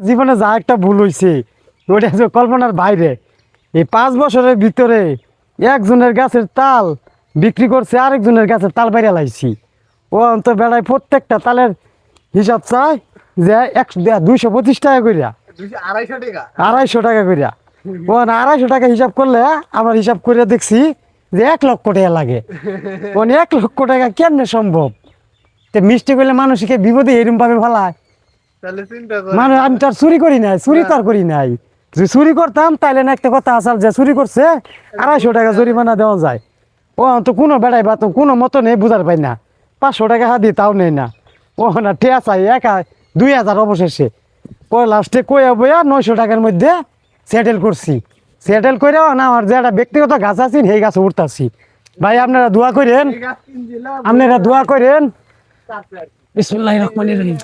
জীবনে যা একটা ভুল হয়েছে ওটা যে কল্পনার বাইরে। এই 5 বছরের ভিতরে একজনের গাছের তাল বিক্রি করছে, আরেকজনের গাছের তাল বাইরে লাইছি। ও অন্ত বেড়ায় প্রত্যেকটা তালের হিসাব চায় যে 225 টাকা করিয়া, 250 টাকা করিয়া। ও 250 টাকা হিসাব করলে আমার হিসাব করে দেখছি যে 1 লক্ষ টাকা লাগে। ও 1 লক্ষ টাকা কেমনে সম্ভব? তো মিষ্টি করলে মানুষকে বিপদে এরম ভাবে ফেলায়। মানে আমি তো আর চুরি করি নাই, চুরি তো আর করি নাই। যদি চুরি করতাম তাইলে না একটা কথা আসাল যে চুরি করছে 250 টাকা জরিমানা দেওয়া যায়। ও তো কোনো বেড়াই বা তো কোনো মতো নেই, বুঝার পাই না। 500 টাকা হাতি তাও নেই না। ও না ঠেয়া চাই 2000 অবশেষে। ও লাস্টে কইয়া বইয়া 900 টাকার মধ্যে সেটেল করছি। সেটেল করেও না আমার যে একটা ব্যক্তিগত গাছ আছে সেই গাছ উঠতেছি। ভাই আপনারা দোয়া করেন, আপনারা দোয়া করেন। বিসমিল্লাহির রহমানির রহিম।